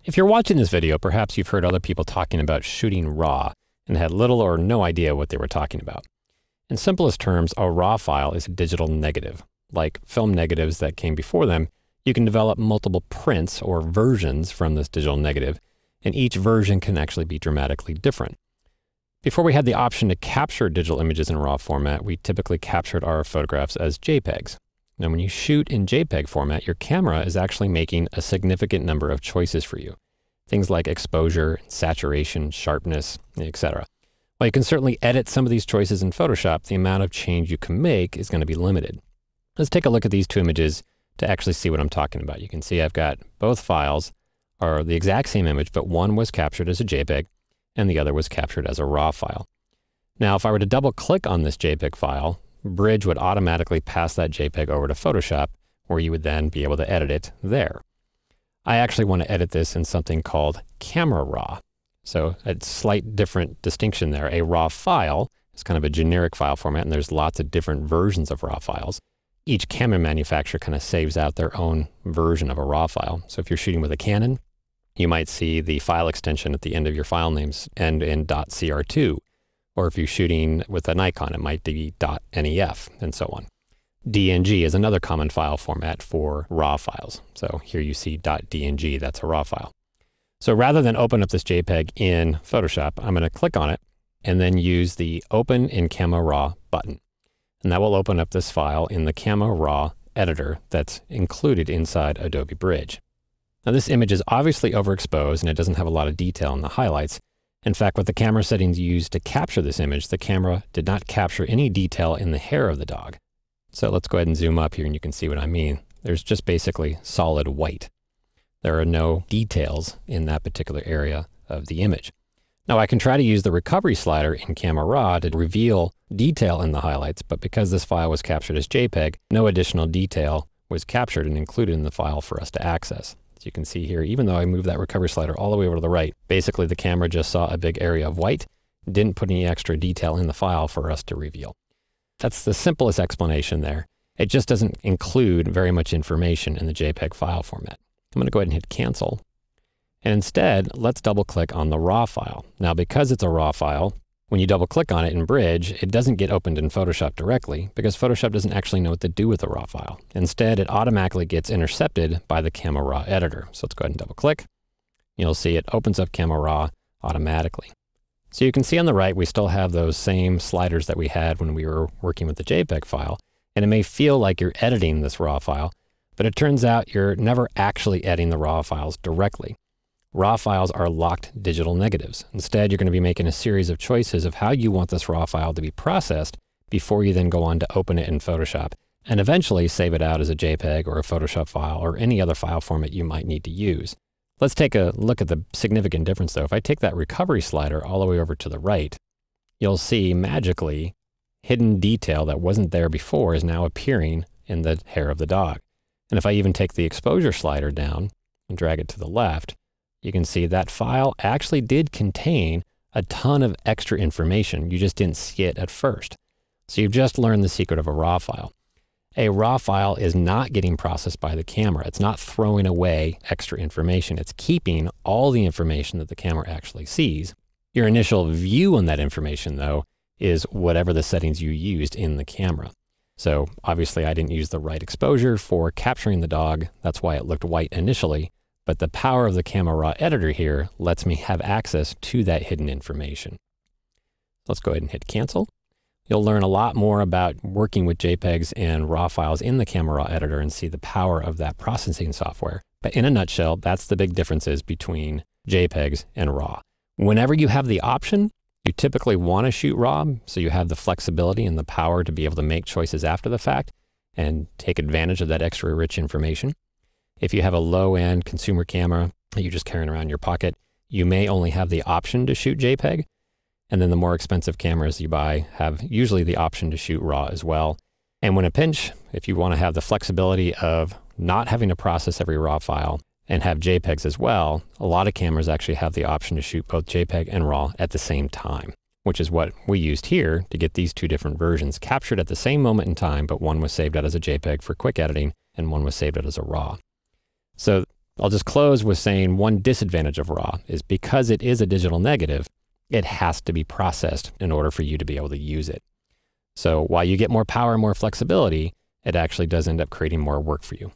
If you're watching this video, perhaps you've heard other people talking about shooting RAW and had little or no idea what they were talking about. In simplest terms, a RAW file is a digital negative. Like film negatives that came before them, you can develop multiple prints or versions from this digital negative, and each version can actually be dramatically different. Before we had the option to capture digital images in RAW format, we typically captured our photographs as JPEGs. Now, when you shoot in JPEG format, your camera is actually making a significant number of choices for you. Things like exposure, saturation, sharpness, etc. While you can certainly edit some of these choices in Photoshop, the amount of change you can make is going to be limited. Let's take a look at these two images to actually see what I'm talking about. You can see I've got both files are the exact same image, but one was captured as a JPEG and the other was captured as a RAW file. Now, if I were to double click on this JPEG file, Bridge would automatically pass that JPEG over to Photoshop, where you would then be able to edit it there. I actually want to edit this in something called Camera Raw. So a slight different distinction there. A RAW file is kind of a generic file format, and there's lots of different versions of RAW files. Each camera manufacturer kind of saves out their own version of a RAW file. So if you're shooting with a Canon, you might see the file extension at the end of your file names end in .cr2. Or if you're shooting with a Nikon, it might be .nef and so on. DNG is another common file format for RAW files. So here you see .dng, that's a RAW file. So rather than open up this JPEG in Photoshop, I'm going to click on it and then use the Open in Camera Raw button. And that will open up this file in the Camera Raw editor that's included inside Adobe Bridge. Now this image is obviously overexposed and it doesn't have a lot of detail in the highlights. In fact, with the camera settings used to capture this image, the camera did not capture any detail in the hair of the dog. So let's go ahead and zoom up here and you can see what I mean. There's just basically solid white. There are no details in that particular area of the image. Now I can try to use the recovery slider in Camera Raw to reveal detail in the highlights, but because this file was captured as JPEG, no additional detail was captured and included in the file for us to access. As you can see here, even though I moved that recovery slider all the way over to the right, basically the camera just saw a big area of white, didn't put any extra detail in the file for us to reveal. That's the simplest explanation there. It just doesn't include very much information in the JPEG file format. I'm going to go ahead and hit cancel. And instead, let's double click on the RAW file. Now, because it's a RAW file, when you double click on it in Bridge, it doesn't get opened in Photoshop directly because Photoshop doesn't actually know what to do with the RAW file. Instead, it automatically gets intercepted by the Camera Raw editor. So let's go ahead and double click. You'll see it opens up Camera Raw automatically. So you can see on the right, we still have those same sliders that we had when we were working with the JPEG file. And it may feel like you're editing this RAW file, but it turns out you're never actually editing the RAW files directly. RAW files are locked digital negatives. Instead, you're going to be making a series of choices of how you want this RAW file to be processed before you then go on to open it in Photoshop and eventually save it out as a JPEG or a Photoshop file or any other file format you might need to use. Let's take a look at the significant difference though. If I take that recovery slider all the way over to the right, you'll see magically hidden detail that wasn't there before is now appearing in the hair of the dog. And if I even take the exposure slider down and drag it to the left, you can see that file actually did contain a ton of extra information. You just didn't see it at first. So you've just learned the secret of a RAW file. A RAW file is not getting processed by the camera. It's not throwing away extra information. It's keeping all the information that the camera actually sees. Your initial view on that information, though, is whatever the settings you used in the camera. So obviously I didn't use the right exposure for capturing the dog. That's why it looked white initially. But the power of the Camera Raw editor here lets me have access to that hidden information. Let's go ahead and hit cancel. You'll learn a lot more about working with JPEGs and RAW files in the Camera Raw editor and see the power of that processing software. But in a nutshell, that's the big differences between JPEGs and RAW. Whenever you have the option, you typically want to shoot RAW, so you have the flexibility and the power to be able to make choices after the fact and take advantage of that extra rich information. If you have a low-end consumer camera that you're just carrying around in your pocket, you may only have the option to shoot JPEG. And then the more expensive cameras you buy have usually the option to shoot RAW as well. And when a pinch, if you want to have the flexibility of not having to process every RAW file and have JPEGs as well, a lot of cameras actually have the option to shoot both JPEG and RAW at the same time, which is what we used here to get these two different versions captured at the same moment in time, but one was saved out as a JPEG for quick editing and one was saved out as a RAW. So I'll just close with saying one disadvantage of RAW is because it is a digital negative, it has to be processed in order for you to be able to use it. So while you get more power and more flexibility, it actually does end up creating more work for you.